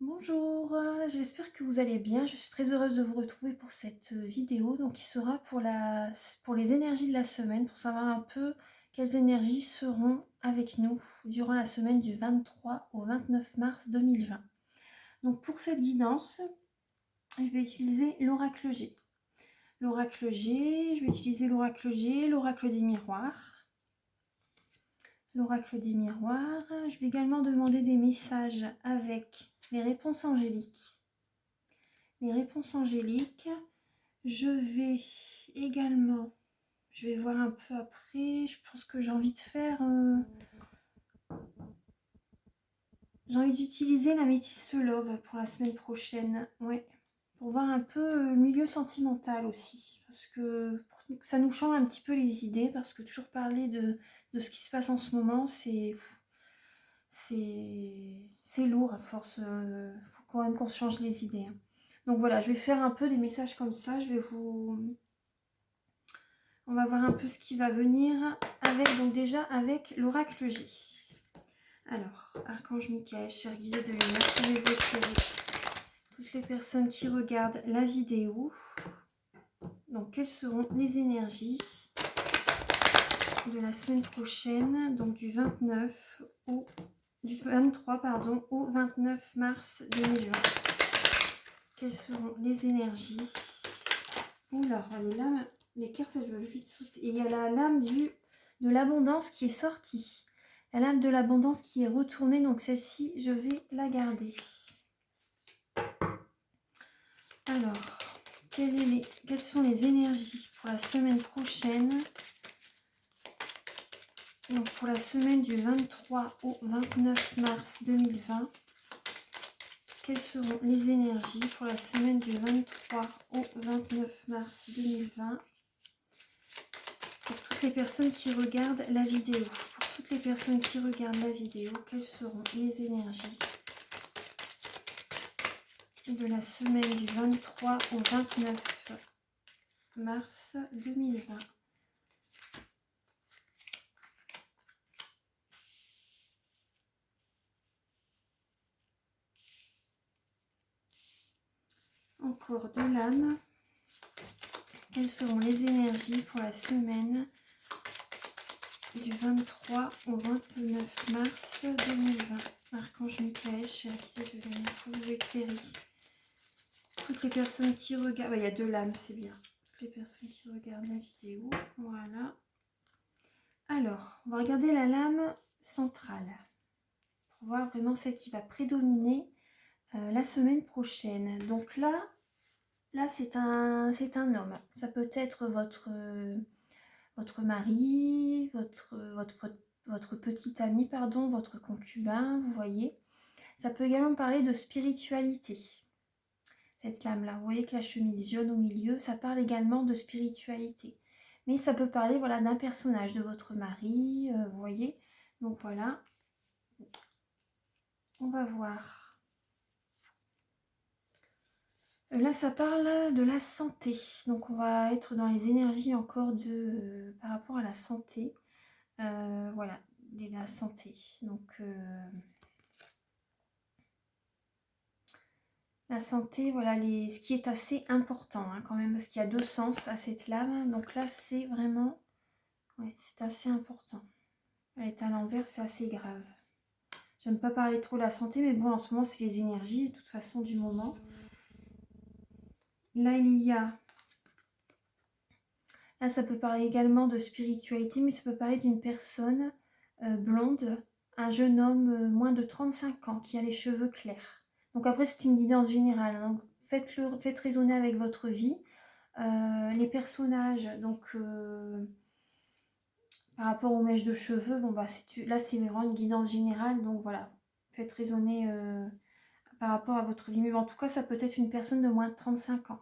Bonjour, j'espère que vous allez bien. Je suis très heureuse de vous retrouver pour cette vidéo, donc qui sera pour les énergies de la semaine, pour savoir un peu quelles énergies seront avec nous durant la semaine du 23 au 29 mars 2020. Donc pour cette guidance, je vais utiliser l'oracle G. L'oracle G, je vais utiliser l'oracle G, l'oracle des miroirs. L'oracle des miroirs. Je vais également demander des messages avec les réponses angéliques. Les réponses angéliques. Je vais voir un peu après. Je pense que j'ai envie de faire. J'ai envie d'utiliser la métisse love pour la semaine prochaine. Ouais. Pour voir un peu le milieu sentimental aussi. Parce que ça nous change un petit peu les idées. Parce que toujours parler de ce qui se passe en ce moment, c'est lourd à force. Faut quand même qu'on se change les idées, hein. Donc voilà, je vais faire un peu des messages comme ça. On va voir un peu ce qui va venir donc déjà avec l'oracle G. Alors, Archange Michael, cher guide de lumière, pouvez-vous éclairer toutes les personnes qui regardent la vidéo? Donc, quelles seront les énergies de la semaine prochaine, donc du 23 au 29 mars 2020? Quelles seront les énergies? Oula, les cartes elles veulent vite sauter. Et il y a la lame de l'abondance qui est sortie. La lame de l'abondance qui est retournée, donc celle-ci, je vais la garder. Alors, quelles sont les énergies pour la semaine prochaine? Donc pour la semaine du 23 au 29 mars 2020, quelles seront les énergies pour la semaine du 23 au 29 mars 2020 pour toutes les personnes qui regardent la vidéo? Pour toutes les personnes qui regardent la vidéo, quelles seront les énergies de la semaine du 23 au 29 mars 2020? Encore de l'âme. Quelles seront les énergies pour la semaine du 23 au 29 mars 2020? Archange Michael, cher guide de lumière, pour vous éclairer. Toutes les personnes qui regardent... il y a deux lames, c'est bien. Toutes les personnes qui regardent la vidéo. Voilà. Alors, on va regarder la lame centrale. Pour voir vraiment celle qui va prédominer la semaine prochaine. Donc là c'est un homme. Ça peut être votre mari, votre petit ami, pardon, votre concubin, vous voyez. Ça peut également parler de spiritualité. Cette lame-là, vous voyez que la chemise jaune au milieu, ça parle également de spiritualité. Mais ça peut parler, voilà, d'un personnage, de votre mari, vous voyez. Donc voilà, on va voir. Là, ça parle de la santé. Donc on va être dans les énergies encore par rapport à la santé. Voilà, de la santé. Donc la santé, voilà, ce qui est assez important, hein, quand même, parce qu'il y a deux sens à cette lame. Donc là, c'est vraiment... Ouais, c'est assez important. Elle est à l'envers, c'est assez grave. J'aime pas parler trop de la santé, mais bon, en ce moment, c'est les énergies, de toute façon, du moment. Là, Là, ça peut parler également de spiritualité, mais ça peut parler d'une personne blonde, un jeune homme moins de 35 ans, qui a les cheveux clairs. Donc après, c'est une guidance générale, hein. Donc faites raisonner avec votre vie. Les personnages, donc par rapport aux mèches de cheveux, bon bah là c'est vraiment une guidance générale, donc voilà, faites raisonner par rapport à votre vie. Mais bon, en tout cas, ça peut être une personne de moins de 35 ans.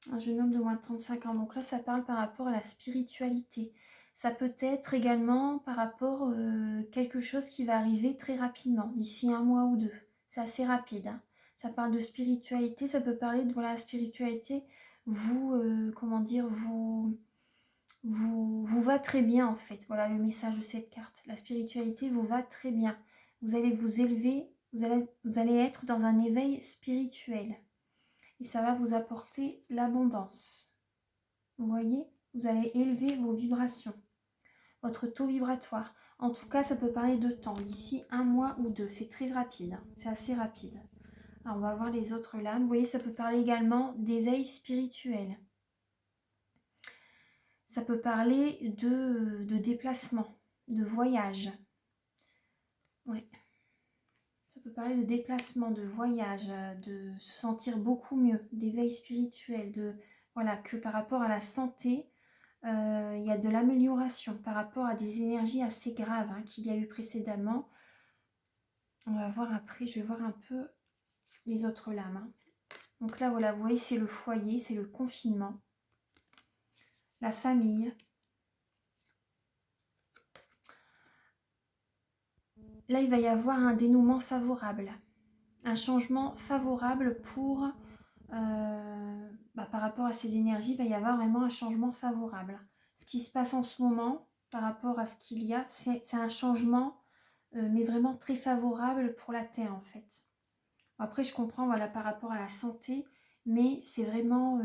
Un jeune homme de moins de 35 ans. Donc là, ça parle par rapport à la spiritualité. Ça peut être également par rapport à quelque chose qui va arriver très rapidement, d'ici un mois ou deux. C'est assez rapide, hein. Ça parle de spiritualité, ça peut parler de voilà, la spiritualité. Comment dire, vous va très bien en fait. Voilà le message de cette carte. La spiritualité vous va très bien. Vous allez vous élever Vous allez être dans un éveil spirituel. Et ça va vous apporter l'abondance. Vous voyez? Vous allez élever vos vibrations, votre taux vibratoire. En tout cas, ça peut parler de temps, d'ici 1 mois ou 2. C'est très rapide, hein. C'est assez rapide. Alors, on va voir les autres lames. Vous voyez, ça peut parler également d'éveil spirituel. Ça peut parler de déplacement, de voyage. Ouais. Ça peut parler de déplacement, de voyage, de se sentir beaucoup mieux, d'éveil spirituel, voilà, que par rapport à la santé, il y a de l'amélioration par rapport à des énergies assez graves hein, qu'il y a eu précédemment. On va voir après, je vais voir un peu les autres lames. Hein. Donc là, voilà, vous voyez, c'est le foyer, c'est le confinement, la famille. Là, il va y avoir un dénouement favorable, un changement favorable pour... par rapport à ces énergies, il va y avoir vraiment un changement favorable. Ce qui se passe en ce moment, par rapport à ce qu'il y a, c'est un changement, mais vraiment très favorable pour la Terre, en fait. Après, je comprends, voilà, par rapport à la santé, mais c'est vraiment...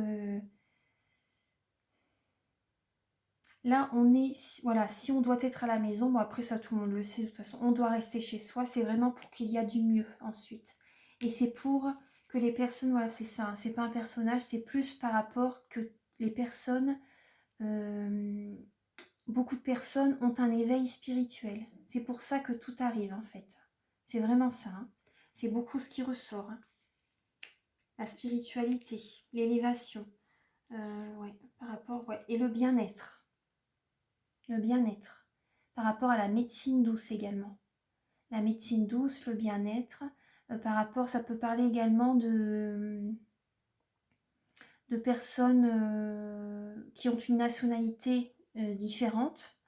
Là, on est... Voilà, si on doit être à la maison, bon, après ça, tout le monde le sait, de toute façon, on doit rester chez soi. C'est vraiment pour qu'il y a du mieux, ensuite. Et c'est pour... que les personnes, voilà, c'est ça, hein, c'est pas un personnage, c'est plus par rapport que les personnes, beaucoup de personnes ont un éveil spirituel. C'est pour ça que tout arrive en fait. C'est vraiment ça. Hein. C'est beaucoup ce qui ressort. Hein. La spiritualité, l'élévation, ouais, par rapport, ouais, et le bien-être. Le bien-être. Par rapport à la médecine douce également. La médecine douce, le bien-être, par rapport, ça peut parler également de personnes qui ont une nationalité différente.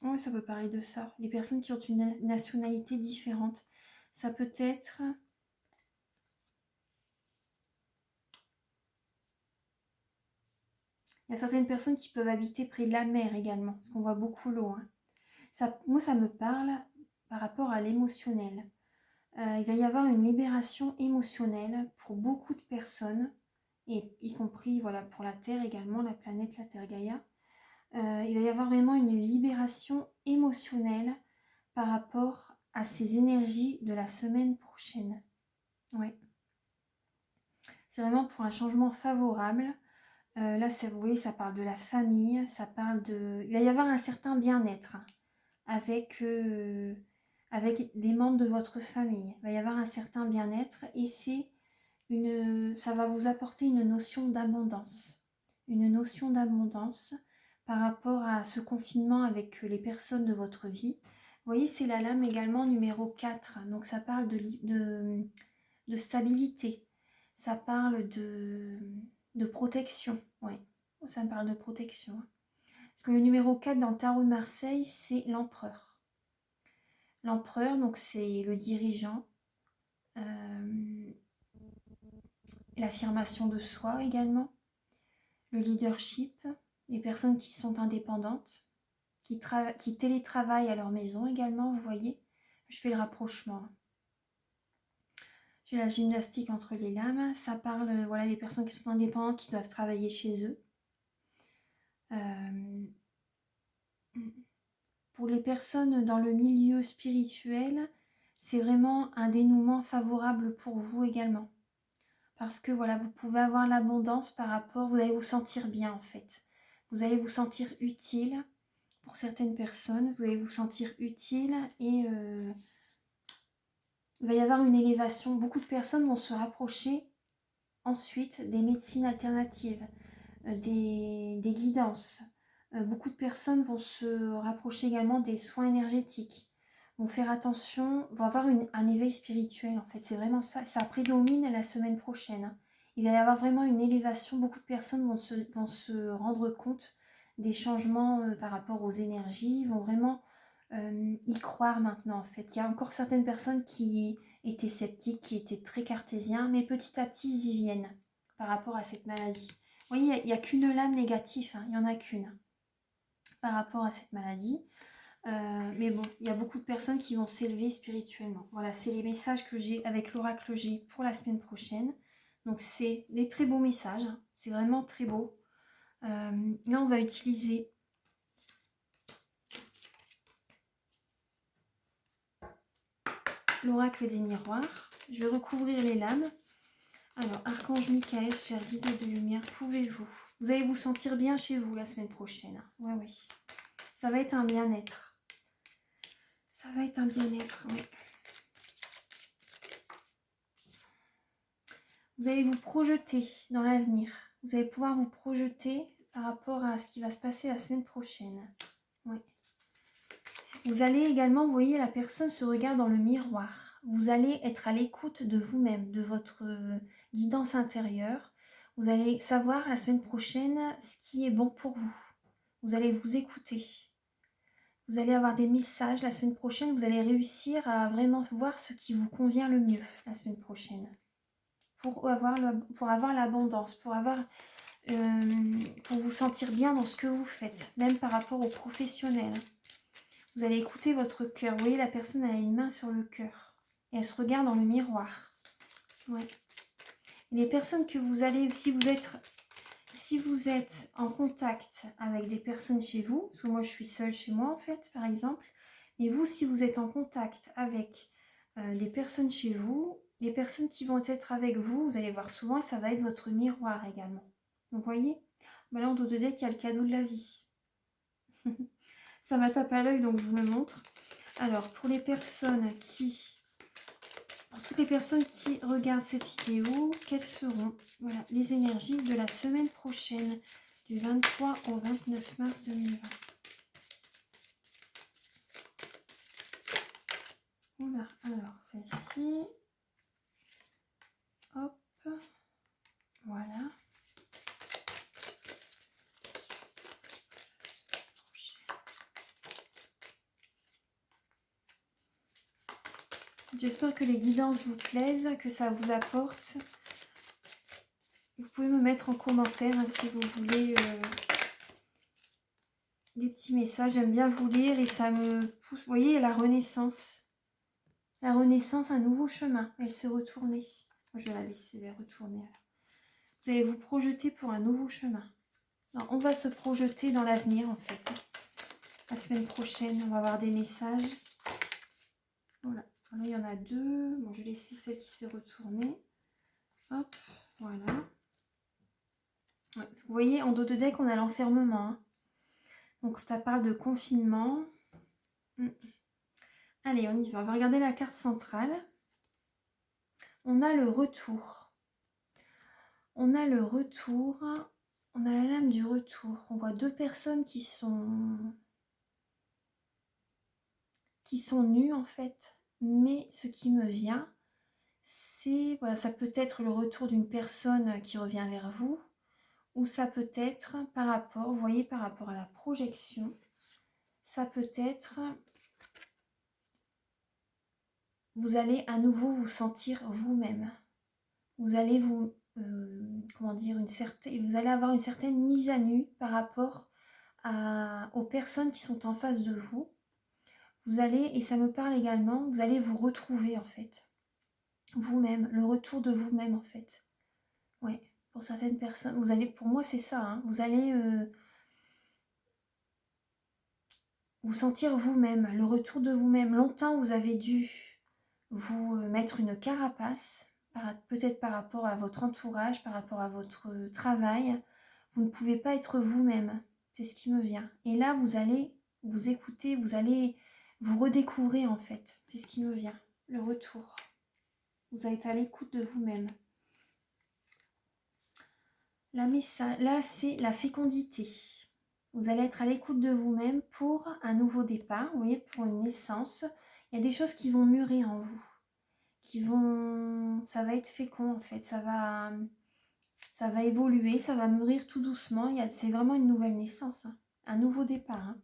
Oui, ça peut parler de ça. Les personnes qui ont une nationalité différente. Ça peut être... Il y a certaines personnes qui peuvent habiter près de la mer également, parce qu'on voit beaucoup l'eau. Hein. Moi, ça me parle par rapport à l'émotionnel. Il va y avoir une libération émotionnelle pour beaucoup de personnes, et y compris voilà, pour la Terre également, la planète, la Terre Gaïa. Il va y avoir vraiment une libération émotionnelle par rapport à ces énergies de la semaine prochaine. Ouais. C'est vraiment pour un changement favorable. Là, vous voyez, ça parle de la famille, ça parle de... Il va y avoir un certain bien-être hein, avec des membres de votre famille. Il va y avoir un certain bien-être et ça va vous apporter une notion d'abondance. Une notion d'abondance par rapport à ce confinement avec les personnes de votre vie. Vous voyez, c'est la lame également numéro 4. Donc ça parle de stabilité. Ça parle de protection. Oui, ça me parle de protection. Parce que le numéro 4 dans le tarot de Marseille, c'est l'empereur. L'empereur, donc c'est le dirigeant. L'affirmation de soi également. Le leadership. Les personnes qui sont indépendantes. Qui télétravaillent à leur maison également, vous voyez. Je fais le rapprochement. J'ai la gymnastique entre les lames. Ça parle, voilà, des personnes qui sont indépendantes, qui doivent travailler chez eux. Pour les personnes dans le milieu spirituel, c'est vraiment un dénouement favorable pour vous également. Parce que voilà, vous pouvez avoir l'abondance par rapport, vous allez vous sentir bien en fait. Vous allez vous sentir utile pour certaines personnes, vous allez vous sentir utile et il va y avoir une élévation. Beaucoup de personnes vont se rapprocher ensuite des médecines alternatives, des guidances. Beaucoup de personnes vont se rapprocher également des soins énergétiques, vont faire attention, vont avoir un éveil spirituel en fait. C'est vraiment ça. Ça prédomine la semaine prochaine. Hein. Il va y avoir vraiment une élévation. Beaucoup de personnes vont se rendre compte des changements par rapport aux énergies, vont vraiment y croire maintenant en fait. Il y a encore certaines personnes qui étaient sceptiques, qui étaient très cartésiens, mais petit à petit ils y viennent par rapport à cette maladie. Vous voyez, il n'y a qu'une lame négative, hein, il n'y en a qu'une par rapport à cette maladie. Mais bon, il y a beaucoup de personnes qui vont s'élever spirituellement. Voilà, c'est les messages que j'ai avec l'oracle G pour la semaine prochaine. Donc c'est des très beaux messages, hein. C'est vraiment très beau. Là, on va utiliser l'oracle des miroirs. Je vais recouvrir les lames. Alors, Archange Michael, cher guide de lumière, pouvez-vous... Vous allez vous sentir bien chez vous la semaine prochaine. Oui, oui. Ça va être un bien-être. Ça va être un bien-être, oui. Vous allez vous projeter dans l'avenir. Vous allez pouvoir vous projeter par rapport à ce qui va se passer la semaine prochaine. Oui. Vous allez également, vous voyez, la personne se regarde dans le miroir. Vous allez être à l'écoute de vous-même, de votre guidance intérieure. Vous allez savoir la semaine prochaine ce qui est bon pour vous. Vous allez vous écouter. Vous allez avoir des messages la semaine prochaine. Vous allez réussir à vraiment voir ce qui vous convient le mieux la semaine prochaine. Pour avoir l'abondance, pour vous sentir bien dans ce que vous faites, même par rapport aux professionnels. Vous allez écouter votre cœur. Vous voyez, la personne a une main sur le cœur et elle se regarde dans le miroir. Ouais. Les personnes que vous allez, si vous êtes en contact avec des personnes chez vous, parce que moi je suis seule chez moi en fait, par exemple, mais vous, si vous êtes en contact avec des personnes chez vous, les personnes qui vont être avec vous, vous allez voir souvent, ça va être votre miroir également. Vous voyez, ben là, en dos de deck, il y a le cadeau de la vie. Ça m'a tapé à l'œil, donc je vous le montre. Alors, pour toutes les personnes qui regardent cette vidéo, quelles seront les énergies de la semaine prochaine, du 23 au 29 mars 2020. Voilà, alors celle-ci, hop, voilà. J'espère que les guidances vous plaisent, que ça vous apporte. Vous pouvez me mettre en commentaire hein, si vous voulez des petits messages. J'aime bien vous lire et ça me pousse. Vous voyez, la renaissance. La renaissance, un nouveau chemin. Elle s'est retournée. Moi, je vais la laisser retourner. Alors. Vous allez vous projeter pour un nouveau chemin. Alors, on va se projeter dans l'avenir, en fait. La semaine prochaine, on va avoir des messages. Voilà. Alors, il y en a deux. Bon, je vais laisser celle qui s'est retournée. Hop, voilà. Ouais. Vous voyez, en dos de deck, on a l'enfermement. Hein. Donc, ça parle de confinement. Allez, on y va. On va regarder la carte centrale. On a le retour. On a le retour. On a la lame du retour. On voit deux personnes qui sont nues en fait. Mais ce qui me vient, c'est... Voilà, ça peut être le retour d'une personne qui revient vers vous. Ou ça peut être par rapport, vous voyez, par rapport à la projection. Ça peut être... Vous allez à nouveau vous sentir vous-même. Vous allez vous... comment dire, vous allez avoir une certaine mise à nu par rapport aux personnes qui sont en face de vous. Vous allez, et ça me parle également, vous allez vous retrouver en fait. Vous-même, le retour de vous-même en fait. Ouais, pour certaines personnes, vous allez, pour moi c'est ça, hein, vous allez vous sentir vous-même, le retour de vous-même. Longtemps vous avez dû vous mettre une carapace, peut-être par rapport à votre entourage, par rapport à votre travail. Vous ne pouvez pas être vous-même, c'est ce qui me vient. Et là, vous allez vous écouter, vous allez vous redécouvrir en fait, c'est ce qui me vient, le retour. Vous allez être à l'écoute de vous-même. Là, c'est la fécondité. Vous allez être à l'écoute de vous-même pour un nouveau départ, vous voyez, pour une naissance. Il y a des choses qui vont mûrir en vous. Ça va être fécond en fait, ça va évoluer, ça va mûrir tout doucement. C'est vraiment une nouvelle naissance, hein, un nouveau départ. Hein.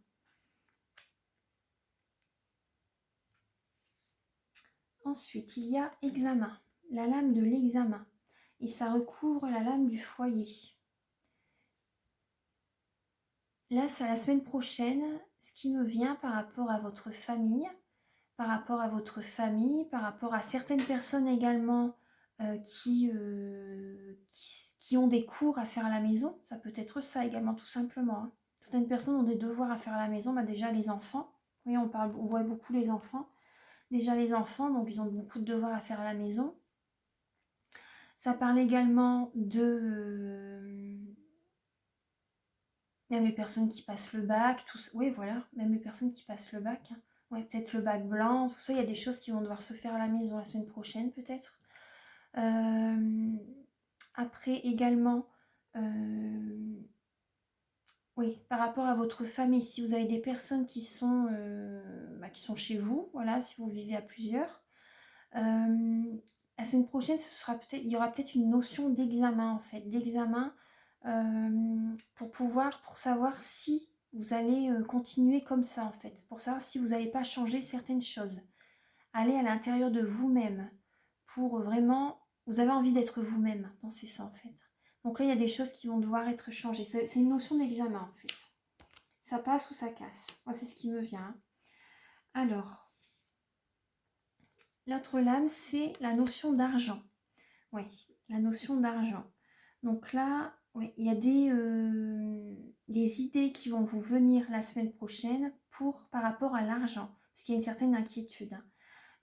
Ensuite, il y a examen, la lame de l'examen. Et ça recouvre la lame du foyer. Là, c'est la semaine prochaine, ce qui me vient par rapport à votre famille, par rapport à votre famille, par rapport à certaines personnes également qui ont des cours à faire à la maison. Ça peut être ça également, tout simplement. Hein. Certaines personnes ont des devoirs à faire à la maison. Bah, déjà, les enfants. Oui, on voit beaucoup les enfants. Déjà, les enfants, donc ils ont beaucoup de devoirs à faire à la maison. Ça parle également de... même les personnes qui passent le bac, oui, voilà, même les personnes qui passent le bac. Hein. Ouais, peut-être le bac blanc, tout ça, il y a des choses qui vont devoir se faire à la maison la semaine prochaine, peut-être. Après, également, oui, par rapport à votre famille, si vous avez des personnes qui sont chez vous, voilà, si vous vivez à plusieurs, la semaine prochaine, il y aura peut-être une notion d'examen, en fait, d'examen pour savoir si vous allez continuer comme ça, en fait, pour savoir si vous n'allez pas changer certaines choses. Aller à l'intérieur de vous-même pour vraiment... Vous avez envie d'être vous-même, c'est ça, en fait. Donc là, il y a des choses qui vont devoir être changées. C'est une notion d'examen, en fait. Ça passe ou ça casse. Moi, c'est ce qui me vient. Alors, l'autre lame, c'est la notion d'argent. Oui, la notion d'argent. Donc là, oui, il y a des idées qui vont vous venir la semaine prochaine par rapport à l'argent, parce qu'il y a une certaine inquiétude. Hein.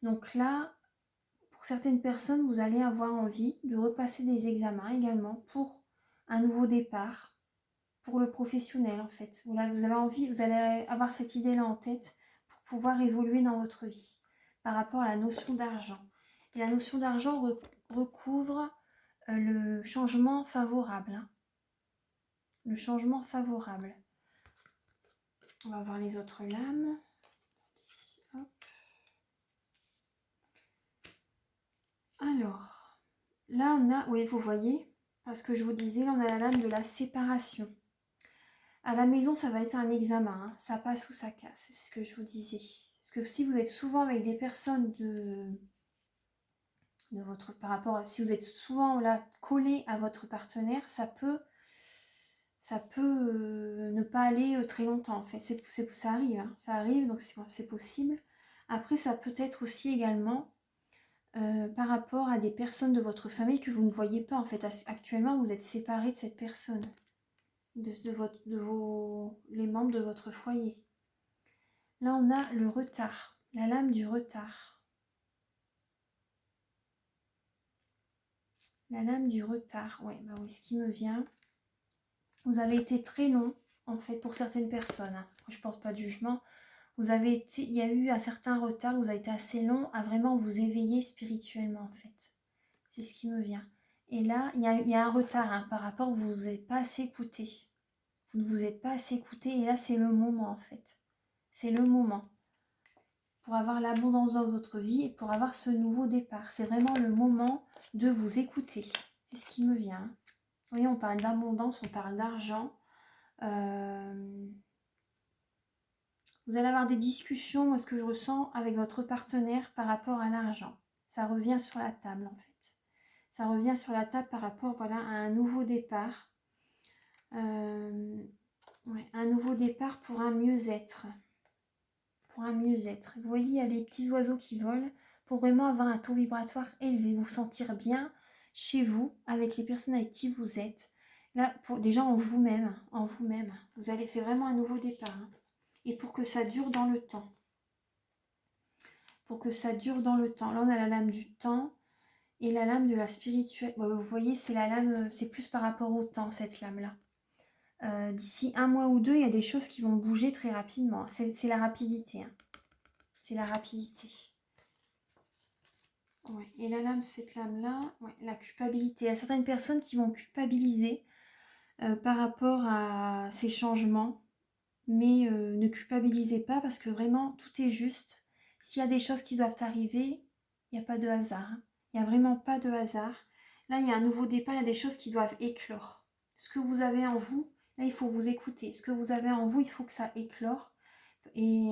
Donc là, pour certaines personnes, vous allez avoir envie de repasser des examens également pour un nouveau départ, pour le professionnel en fait. Vous avez envie, vous allez avoir cette idée-là en tête pour pouvoir évoluer dans votre vie par rapport à la notion d'argent. Et la notion d'argent recouvre le changement favorable. Hein. Le changement favorable. On va voir les autres lames. Hop. Alors, là on a, oui vous voyez, parce que je vous disais, là on a la lame de la séparation. À la maison, ça va être un examen, hein. Ça passe ou ça casse, c'est ce que je vous disais. Parce que si vous êtes souvent avec des personnes par rapport à, si vous êtes souvent là collé à votre partenaire, ça peut ne pas aller très longtemps en fait. Ça arrive, hein. Ça arrive, donc c'est possible. Après, ça peut être aussi également par rapport à des personnes de votre famille que vous ne voyez pas en fait. Actuellement, vous êtes séparés de cette personne. Les membres de votre foyer. Là, on a le retard, la lame du retard. La lame du retard, ouais, bah oui, ce qui me vient. Vous avez été très long, en fait, pour certaines personnes. Hein. Je ne porte pas de jugement. Il y a eu un certain retard, vous avez été assez long à vraiment vous éveiller spirituellement, en fait. C'est ce qui me vient. Et là, il y a un retard hein, par rapport, vous ne vous êtes pas assez écouté. Vous ne vous êtes pas assez écouté et là, c'est le moment, en fait. C'est le moment. Pour avoir l'abondance dans votre vie et pour avoir ce nouveau départ. C'est vraiment le moment de vous écouter. C'est ce qui me vient. Vous voyez, on parle d'abondance, on parle d'argent. Vous allez avoir des discussions, moi ce que je ressens, avec votre partenaire par rapport à l'argent. Ça revient sur la table en fait. Ça revient sur la table par rapport à un nouveau départ. Un nouveau départ pour un mieux-être. Pour un mieux-être. Vous voyez, il y a les petits oiseaux qui volent pour vraiment avoir un taux vibratoire élevé, vous sentir bien chez vous, avec les personnes avec qui vous êtes. Là, déjà en vous-même, c'est vraiment un nouveau départ. Hein. Et pour que ça dure dans le temps. Pour que ça dure dans le temps. Là, on a la lame du temps et la lame de la spirituelle. Vous voyez, c'est la lame, c'est plus par rapport au temps, cette lame-là. D'ici 1 mois ou 2, il y a des choses qui vont bouger très rapidement. C'est la rapidité. Hein. C'est la rapidité. Ouais. Et la lame, cette lame-là, ouais, la culpabilité. Il y a certaines personnes qui vont culpabiliser par rapport à ces changements. Mais ne culpabilisez pas parce que vraiment, tout est juste. S'il y a des choses qui doivent arriver, il n'y a pas de hasard. Hein. Il n'y a vraiment pas de hasard. Là, il y a un nouveau départ, il y a des choses qui doivent éclore. Ce que vous avez en vous, là, il faut vous écouter. Ce que vous avez en vous, il faut que ça éclore. Et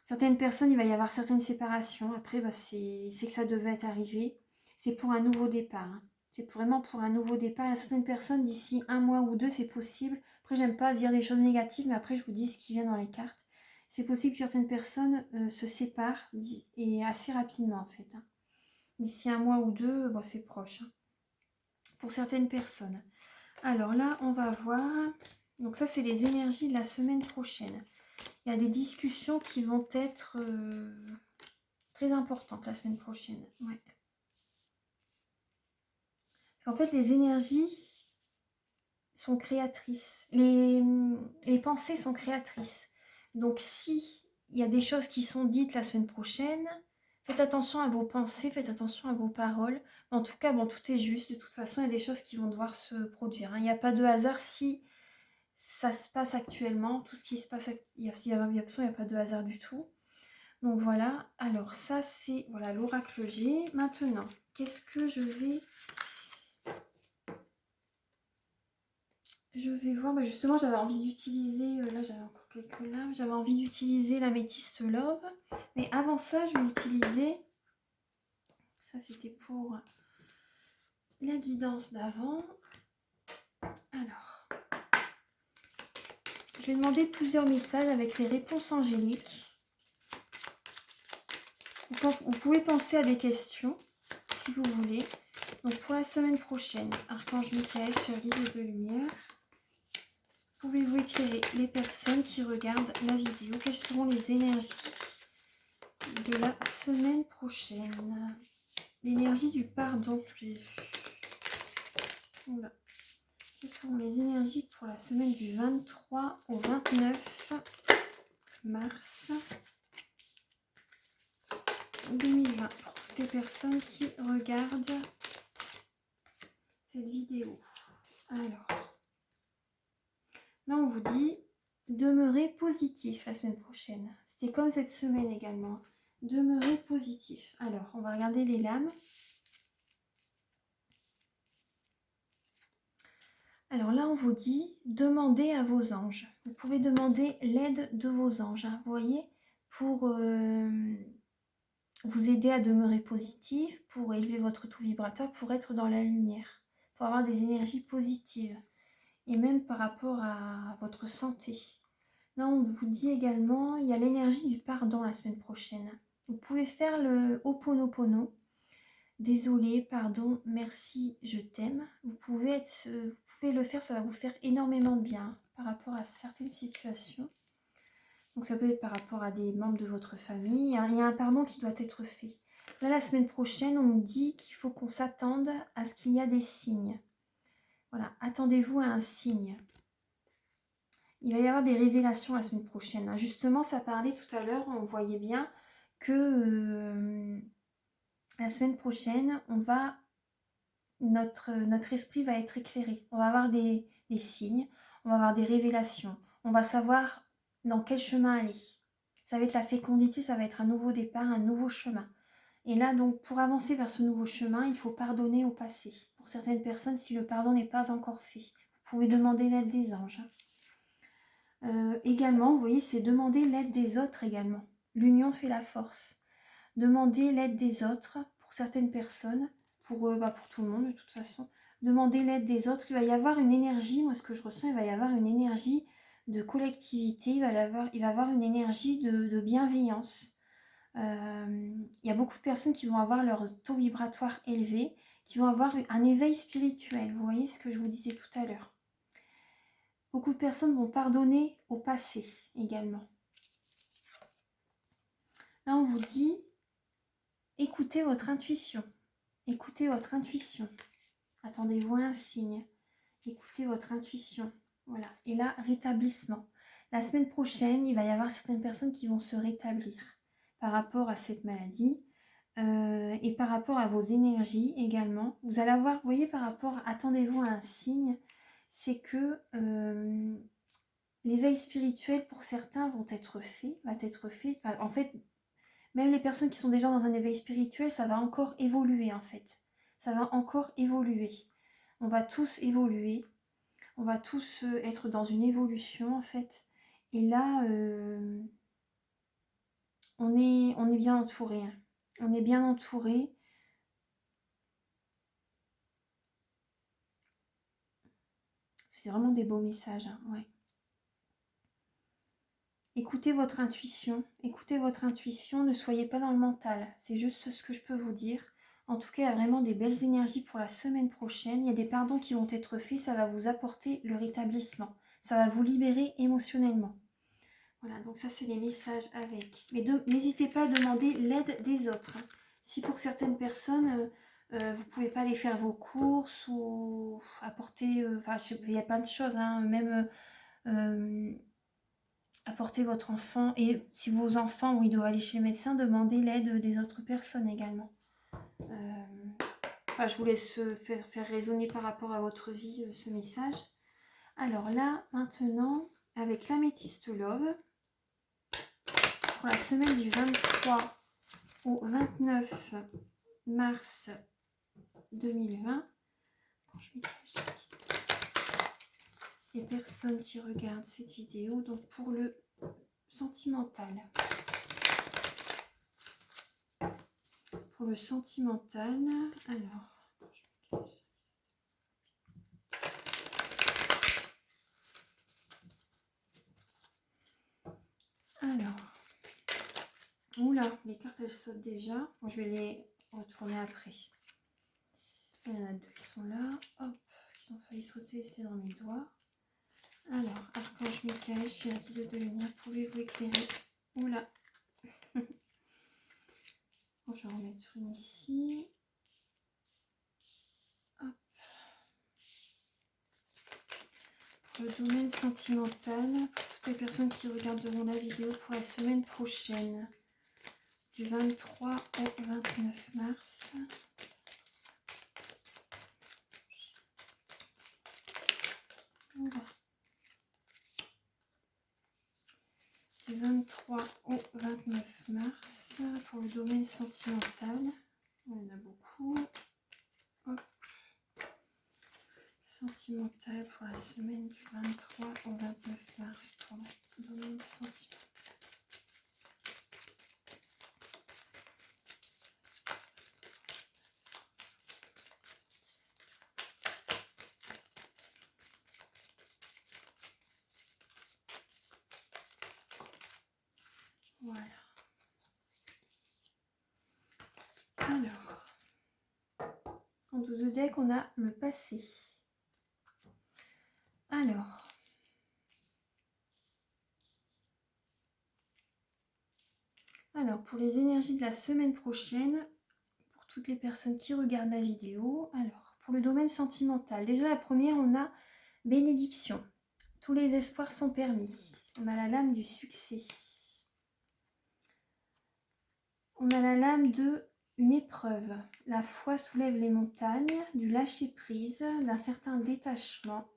certaines personnes, il va y avoir certaines séparations. Après, c'est que ça devait arriver. C'est pour un nouveau départ. Hein. C'est vraiment pour un nouveau départ. Il y a certaines personnes, d'ici 1 mois ou 2, c'est possible Après, j'aime pas dire des choses négatives, mais après, je vous dis ce qui vient dans les cartes. C'est possible que certaines personnes se séparent et assez rapidement, en fait. Hein. D'ici 1 mois ou 2, bon, c'est proche. Hein, pour certaines personnes. Alors là, on va voir. Donc ça, c'est les énergies de la semaine prochaine. Il y a des discussions qui vont être très importantes la semaine prochaine. Ouais. Parce qu'en fait, les énergies sont créatrices. Les pensées sont créatrices. Donc si il y a des choses qui sont dites la semaine prochaine, faites attention à vos pensées, faites attention à vos paroles. En tout cas, bon, tout est juste. De toute façon, il y a des choses qui vont devoir se produire. Hein. Il n'y a pas de hasard si ça se passe actuellement. Tout ce qui se passe, il n'y a pas de hasard du tout. Donc voilà. Alors ça, c'est voilà l'oracle G. Maintenant, qu'est-ce que je vais voir, bah justement j'avais envie d'utiliser, là j'avais encore quelques lames, j'avais envie d'utiliser l'améthyste Love. Mais avant ça, je vais utiliser, ça c'était pour la guidance d'avant. Alors, je vais demander plusieurs messages avec les réponses angéliques. Vous pouvez penser à des questions, si vous voulez. Donc pour la semaine prochaine, Archange Michael, cher guide de lumière. Pouvez-vous éclairer les personnes qui regardent la vidéo? Quelles seront les énergies de la semaine prochaine? L'énergie du pardon, j'ai vu. Voilà. Quelles seront les énergies pour la semaine du 23 au 29 mars 2020 pour toutes les personnes qui regardent cette vidéo? Alors, là on vous dit demeurez positif la semaine prochaine. C'était comme cette semaine également. Demeurez positif. Alors, on va regarder les lames. Alors là, on vous dit, demandez à vos anges. Vous pouvez demander l'aide de vos anges, hein, vous voyez, pour vous aider à demeurer positif, pour élever votre taux vibratoire, pour être dans la lumière, pour avoir des énergies positives, et même par rapport à votre santé. Là, on vous dit également, il y a l'énergie du pardon la semaine prochaine. Vous pouvez faire le Ho'oponopono. Désolé, pardon, merci, je t'aime. Vous pouvez le faire, ça va vous faire énormément de bien par rapport à certaines situations. Donc ça peut être par rapport à des membres de votre famille. Il y a un pardon qui doit être fait. Là, la semaine prochaine, on nous dit qu'il faut qu'on s'attende à ce qu'il y a des signes. Voilà, attendez-vous à un signe. Il va y avoir des révélations la semaine prochaine. Justement, ça parlait tout à l'heure, on voyait bien que la semaine prochaine, notre esprit va être éclairé. On va avoir des signes, on va avoir des révélations. On va savoir dans quel chemin aller. Ça va être la fécondité, ça va être un nouveau départ, un nouveau chemin. Et là, donc, pour avancer vers ce nouveau chemin, il faut pardonner au passé. Pour certaines personnes, si le pardon n'est pas encore fait, vous pouvez demander l'aide des anges. Également, vous voyez, c'est demander l'aide des autres également. L'union fait la force. Demander l'aide des autres pour certaines personnes, pour tout le monde de toute façon. Demander l'aide des autres, il va y avoir une énergie, moi ce que je ressens, il va y avoir une énergie de collectivité, il va y avoir une énergie de bienveillance. Il y a beaucoup de personnes qui vont avoir leur taux vibratoire élevé, qui vont avoir un éveil spirituel. Vous voyez ce que je vous disais tout à l'heure. Beaucoup de personnes vont pardonner au passé également. Là, on vous dit, écoutez votre intuition. Écoutez votre intuition. Attendez-vous à un signe. Écoutez votre intuition. Voilà. Et là, rétablissement. La semaine prochaine, il va y avoir certaines personnes qui vont se rétablir par rapport à cette maladie et par rapport à vos énergies également. Vous allez avoir, vous voyez, par rapport, attendez-vous à un signe, c'est que l'éveil spirituel pour certains va être fait. Enfin, en fait, même les personnes qui sont déjà dans un éveil spirituel, ça va encore évoluer en fait. Ça va encore évoluer. On va tous évoluer. On va tous être dans une évolution en fait. Et là, on est bien entouré. Hein. On est bien entouré. c'est vraiment des beaux messages, hein, ouais. Écoutez votre intuition, ne soyez pas dans le mental, c'est juste ce que je peux vous dire. En tout cas, il y a vraiment des belles énergies pour la semaine prochaine, il y a des pardons qui vont être faits, ça va vous apporter le rétablissement, ça va vous libérer émotionnellement. Voilà, donc ça c'est les messages avec. Mais n'hésitez pas à demander l'aide des autres. Hein. Si pour certaines personnes, vous ne pouvez pas aller faire vos courses ou apporter, enfin il y a plein de choses, hein, même apporter votre enfant. Et si vos enfants, oui, doivent aller chez le médecin, demandez l'aide des autres personnes également. Enfin, je vous laisse faire résonner par rapport à votre vie ce message. Alors là, maintenant, avec l'améthyste Love, pour la semaine du 23 au 29 mars 2020, les personnes qui regardent cette vidéo, donc pour le sentimental. Pour le sentimental, oula, les cartes elles sautent déjà. Bon, je vais les retourner après. Il y en a deux qui sont là. Hop, qui ont failli sauter, c'était dans mes doigts. Alors, Archange Michael, chez la guide de lumière, pouvez-vous éclairer? Oula. Bon, je vais en remettre une ici. Hop. Pour le domaine sentimental, pour toutes les personnes qui regarderont la vidéo pour la semaine prochaine, du 23 au 29 mars. Voilà. Du 23 au 29 mars, pour le domaine sentimental. Il y en a beaucoup. Hop. Sentimental pour la semaine du 23 au 29 mars pour le domaine sentimental. Voilà. Alors, en 12 deck, on a le passé. Alors, pour les énergies de la semaine prochaine, pour toutes les personnes qui regardent la vidéo, alors, pour le domaine sentimental, déjà la première, on a bénédiction. Tous les espoirs sont permis. On a la lame du succès. On a la lame de une épreuve. La foi soulève les montagnes, du lâcher-prise, d'un certain détachement.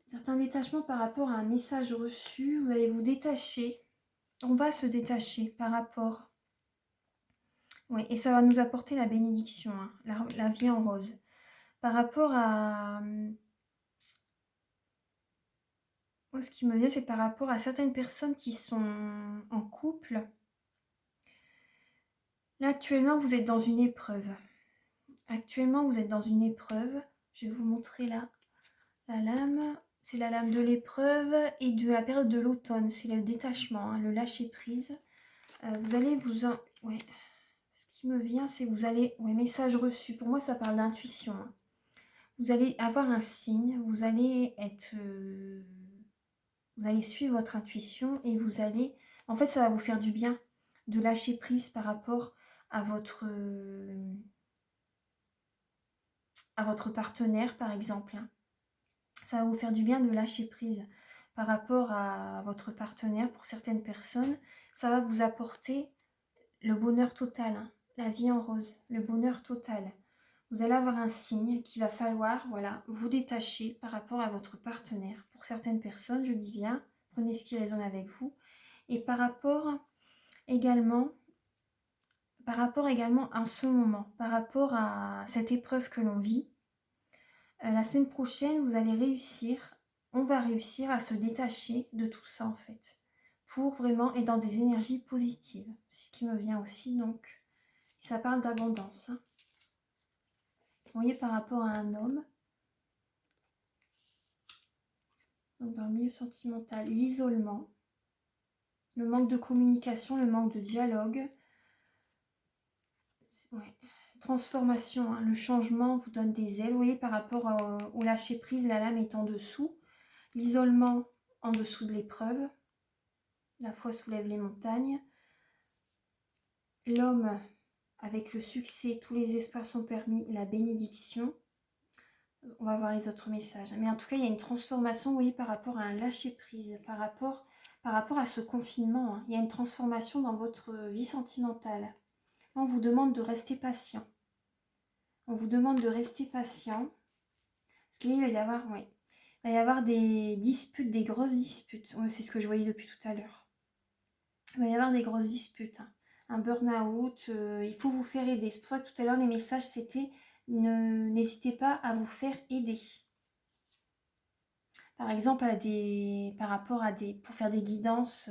Certain détachement par rapport à un message reçu. Vous allez vous détacher. On va se détacher par rapport. Oui, et ça va nous apporter la bénédiction, hein, la vie en rose. Par rapport à... Moi, ce qui me vient, c'est par rapport à certaines personnes qui sont en couple. Là, actuellement, vous êtes dans une épreuve. Actuellement, vous êtes dans une épreuve. Je vais vous montrer là la lame. C'est la lame de l'épreuve et de la période de l'automne. C'est le détachement, hein, le lâcher-prise. Vous allez vous... Ouais. Ce qui me vient, c'est que vous allez... Ouais, message reçu. Pour moi, ça parle d'intuition. Hein. Vous allez avoir un signe. Vous allez être... Vous allez suivre votre intuition et vous allez... En fait, ça va vous faire du bien de lâcher prise par rapport à votre partenaire, par exemple. Ça va vous faire du bien de lâcher prise par rapport à votre partenaire. Pour certaines personnes, ça va vous apporter le bonheur total, hein, la vie en rose, le bonheur total. Vous allez avoir un signe qu'il va falloir, voilà, vous détacher par rapport à votre partenaire. Pour certaines personnes, je dis bien, prenez ce qui résonne avec vous. Et par rapport également en ce moment, par rapport à cette épreuve que l'on vit, la semaine prochaine, vous allez réussir, on va réussir à se détacher de tout ça en fait, pour vraiment être dans des énergies positives. C'est ce qui me vient aussi, donc, ça parle d'abondance. Hein. Vous voyez, par rapport à un homme, Donc dans le milieu sentimental, l'isolement, le manque de communication, le manque de dialogue. Ouais. Transformation, hein. Le changement vous donne des ailes, vous voyez, par rapport au lâcher prise, la lame est en dessous. L'isolement en dessous de l'épreuve. La foi soulève les montagnes. L'homme avec le succès, tous les espoirs sont permis, la bénédiction. On va voir les autres messages. Mais en tout cas, il y a une transformation, vous voyez, par rapport à un lâcher-prise, par rapport à ce confinement. Hein. Il y a une transformation dans votre vie sentimentale. On vous demande de rester patient. On vous demande de rester patient. Parce qu'il va y avoir, oui, il va y avoir des disputes, des grosses disputes. C'est ce que je voyais depuis tout à l'heure. Il va y avoir des grosses disputes. Hein. Un burn-out, il faut vous faire aider. C'est pour ça que tout à l'heure, les messages, c'était n'hésitez pas à vous faire aider. Par exemple, par rapport à pour faire des guidances,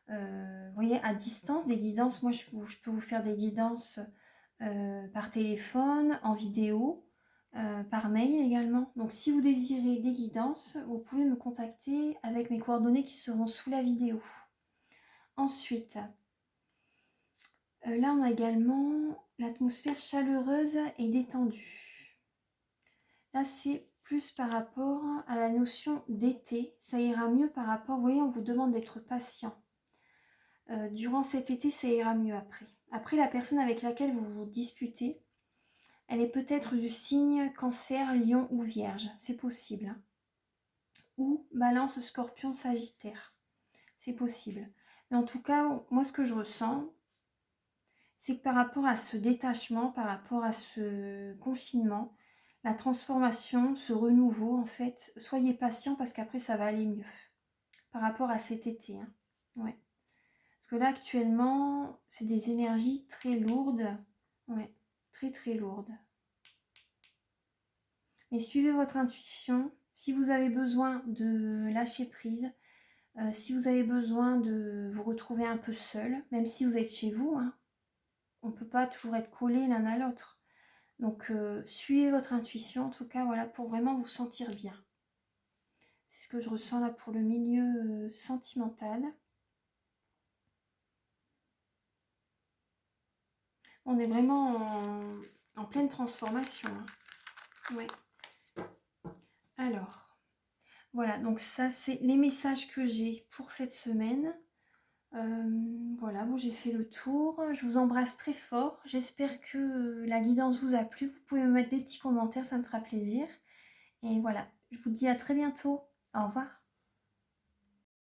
vous voyez, à distance, des guidances. Moi, je peux vous faire des guidances par téléphone, en vidéo, par mail également. Donc, si vous désirez des guidances, vous pouvez me contacter avec mes coordonnées qui seront sous la vidéo. Ensuite, là, on a également l'atmosphère chaleureuse et détendue. Là, c'est plus par rapport à la notion d'été. Ça ira mieux par rapport, vous voyez, on vous demande d'être patient. Durant cet été, ça ira mieux après. Après, la personne avec laquelle vous vous disputez, elle est peut-être du signe Cancer, Lion ou Vierge. C'est possible. Hein. Ou Balance, Scorpion, Sagittaire. C'est possible. Mais en tout cas, moi, ce que je ressens, c'est que par rapport à ce détachement, par rapport à ce confinement, la transformation, ce renouveau, en fait, soyez patient parce qu'après, ça va aller mieux. Par rapport à cet été. Hein. Ouais. Parce que là, actuellement, c'est des énergies très lourdes. Ouais, très très lourdes. Mais suivez votre intuition. Si vous avez besoin de lâcher prise, si vous avez besoin de vous retrouver un peu seul, même si vous êtes chez vous, hein, on ne peut pas toujours être collé l'un à l'autre. Donc, suivez votre intuition, en tout cas, voilà, pour vraiment vous sentir bien. C'est ce que je ressens là pour le milieu sentimental. On est vraiment en pleine transformation. Hein. Ouais. Alors, voilà, donc ça, c'est les messages que j'ai pour cette semaine. Voilà, bon, j'ai fait le tour. Je vous embrasse très fort. J'espère que la guidance vous a plu. Vous pouvez me mettre des petits commentaires, ça me fera plaisir. Et voilà, je vous dis à très bientôt. Au revoir.